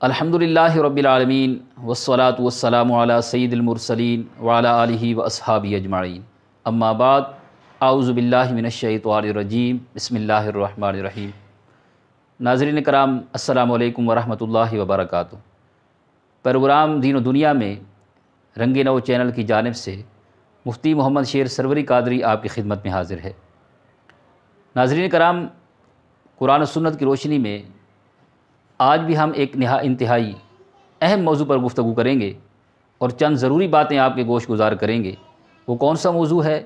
الحمدللہ رب العالمین والصلاة والسلام علی سید المرسلین وعلی آلہ واصحابہ اجمعین، اما بعد، اعوذ باللہ من الشیطان الرجیم، بسم اللہ الرحمن الرحیم۔ ناظرین کرام، السلام علیکم ورحمۃ اللہ وبرکاتہ۔ پروگرام دین و دنیا میں رنگ نو چینل کی جانب سے مفتی محمد شیر سروری قادری آپ کی خدمت میں حاضر ہے۔ ناظرین کرام، قرآن و سنت کی روشنی میں آج بھی ہم ایک انتہائی اہم موضوع پر گفتگو کریں گے اور چند ضروری باتیں آپ کے گوش گزار کریں گے۔ وہ کون سا موضوع ہے؟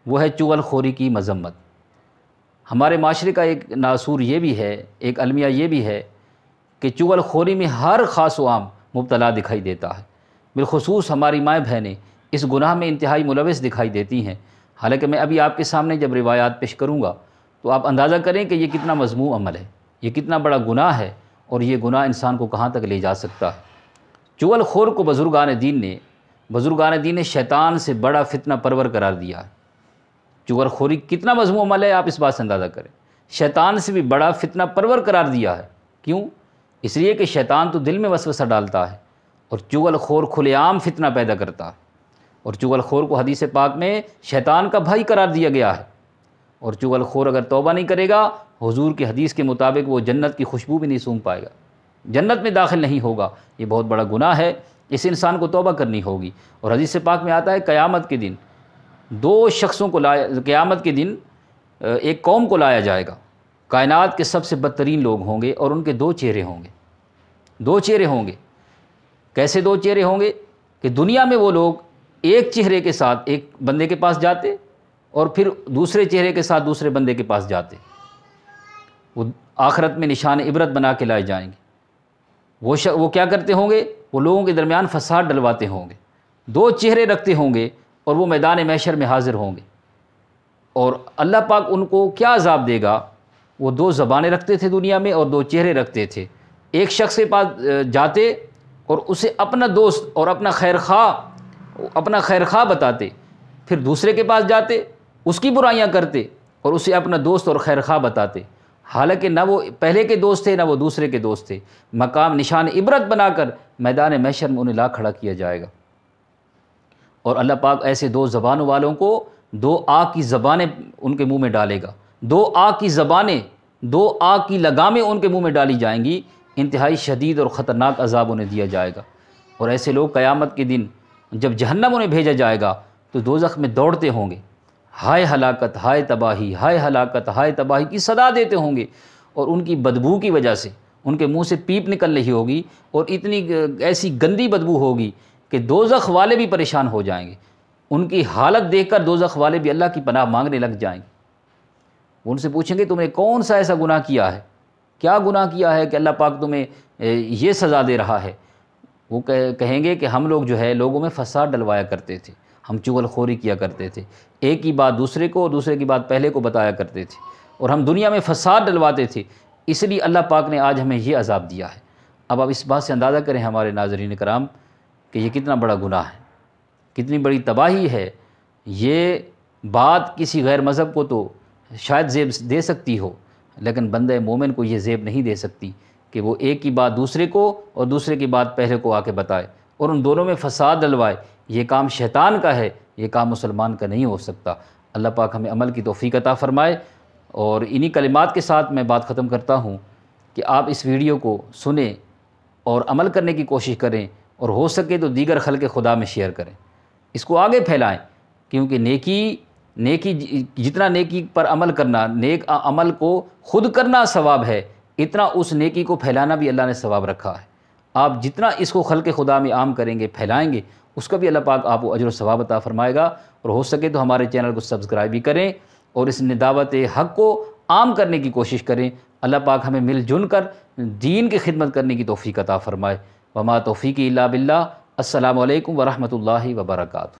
وہ ہے چغل خوری کی مذمت۔ ہمارے معاشرے کا ایک ناصور یہ بھی ہے، ایک المیہ یہ بھی ہے کہ چغل خوری میں ہر خاص و عام مبتلا دکھائی دیتا ہے۔ بالخصوص ہماری مائیں بہنیں اس گناہ میں انتہائی ملوث دکھائی دیتی ہیں۔ حالانکہ میں ابھی آپ کے سامنے جب روایات پیش کروں گا تو آپ اندازہ کریں کہ یہ کتنا مذموم عمل ہے، یہ کتنا بڑا گناہ ہے، اور یہ گناہ انسان کو کہاں تک لے جا سکتا ہے۔ چغل خور کو بزرگان دین نے شیطان سے بڑا فتنہ پرور قرار دیا ہے۔ چغل خوری کتنا مذموم عمل ہے، آپ اس بات سے اندازہ کریں۔ شیطان سے بھی بڑا فتنہ پرور قرار دیا ہے۔ کیوں؟ اس لیے کہ شیطان تو دل میں وسوسہ ڈالتا ہے اور چغل خور کھلے عام فتنہ پیدا کرتا ہے، اور چغل خور کو حدیث پاک میں شیطان کا بھائی قرار دیا گیا ہے۔ اور چغل خور اگر توبہ نہیں کرے گا، حضور کی حدیث کے مطابق وہ جنت کی خوشبو بھی نہیں سونگھ پائے گا، جنت میں داخل نہیں ہوگا۔ یہ بہت بڑا گناہ ہے، اس انسان کو توبہ کرنی ہوگی۔ اور حدیث پاک میں آتا ہے قیامت کے دن قیامت کے دن ایک قوم کو لایا جائے گا، کائنات کے سب سے بدترین لوگ ہوں گے، اور ان کے دو چہرے ہوں گے۔ کیسے دو چہرے ہوں گے؟ کہ دنیا میں وہ لوگ ایک چہرے کے ساتھ ایک بندے کے پاس جاتے اور پھر دوسرے چہرے کے ساتھ دوسرے بندے کے پاس جاتے۔ وہ آخرت میں نشان عبرت بنا کے لائے جائیں گے۔ وہ کیا کرتے ہوں گے؟ وہ لوگوں کے درمیان فساد ڈلواتے ہوں گے، دو چہرے رکھتے ہوں گے، اور وہ میدان محشر میں حاضر ہوں گے۔ اور اللہ پاک ان کو کیا عذاب دے گا؟ وہ دو زبانیں رکھتے تھے دنیا میں اور دو چہرے رکھتے تھے۔ ایک شخص کے پاس جاتے اور اسے اپنا دوست اور اپنا خیرخواہ بتاتے، پھر دوسرے کے پاس جاتے، اس کی برائیاں کرتے اور اسے اپنا دوست اور خیرخواہ بتاتے، حالانکہ نہ وہ پہلے کے دوست تھے نہ وہ دوسرے کے دوست تھے۔ مقام نشان عبرت بنا کر میدان محشر میں انہیں لا کھڑا کیا جائے گا۔ اور اللہ پاک ایسے دو زبانوں والوں کو دو آگ کی زبانیں ان کے منہ میں ڈالے گا، دو آگ کی لگامیں ان کے منہ میں ڈالی جائیں گی۔ انتہائی شدید اور خطرناک عذاب انہیں دیا جائے گا۔ اور ایسے لوگ قیامت کے دن جب جہنم انہیں بھیجا جائے گا تو دوزخ میں دوڑتے ہوں گے، ہائے ہلاکت، ہائے تباہی، ہائے ہلاکت، ہائے تباہی کی صدا دیتے ہوں گے۔ اور ان کی بدبو کی وجہ سے ان کے منہ سے پیپ نکل رہی ہوگی، اور اتنی ایسی گندی بدبو ہوگی کہ دوزخ والے بھی پریشان ہو جائیں گے۔ ان کی حالت دیکھ کر دوزخ والے بھی اللہ کی پناہ مانگنے لگ جائیں گے۔ وہ ان سے پوچھیں گے تم نے کون سا ایسا گناہ کیا ہے، کیا گناہ کیا ہے کہ اللہ پاک تمہیں یہ سزا دے رہا ہے؟ وہ کہیں گے کہ ہم لوگ جو ہے لوگوں میں فساد ڈلوایا کرتے تھے، ہم چغل خوری کیا کرتے تھے، ایک کی بات دوسرے کو اور دوسرے کی بات پہلے کو بتایا کرتے تھے، اور ہم دنیا میں فساد ڈلواتے تھے، اس لیے اللہ پاک نے آج ہمیں یہ عذاب دیا ہے۔ اب آپ اس بات سے اندازہ کریں ہمارے ناظرین کرام کہ یہ کتنا بڑا گناہ ہے، کتنی بڑی تباہی ہے۔ یہ بات کسی غیر مذہب کو تو شاید زیب دے سکتی ہو، لیکن بندہ مومن کو یہ زیب نہیں دے سکتی کہ وہ ایک کی بات دوسرے کو اور دوسرے کی بات پہلے کو آ کے بتائے اور ان دونوں میں فساد ڈلوائے۔ یہ کام شیطان کا ہے، یہ کام مسلمان کا نہیں ہو سکتا۔ اللہ پاک ہمیں عمل کی توفیق عطا فرمائے۔ اور انہی کلمات کے ساتھ میں بات ختم کرتا ہوں کہ آپ اس ویڈیو کو سنیں اور عمل کرنے کی کوشش کریں، اور ہو سکے تو دیگر خلق خدا میں شیئر کریں، اس کو آگے پھیلائیں، کیونکہ نیکی جتنا نیکی پر عمل کرنا، نیک عمل کو خود کرنا ثواب ہے، اتنا اس نیکی کو پھیلانا بھی اللہ نے ثواب رکھا ہے۔ آپ جتنا اس کو خلق خدا میں عام کریں گے، پھیلائیں گے، اس کا بھی اللہ پاک آپ کو اجر و ثواب عطا فرمائے گا۔ اور ہو سکے تو ہمارے چینل کو سبسکرائب بھی کریں اور اس دعوت حق کو عام کرنے کی کوشش کریں۔ اللہ پاک ہمیں مل جل کر دین کی خدمت کرنے کی توفیق عطا فرمائے۔ وما توفیقی الا باللہ۔ السلام علیکم ورحمۃ اللہ وبرکاتہ۔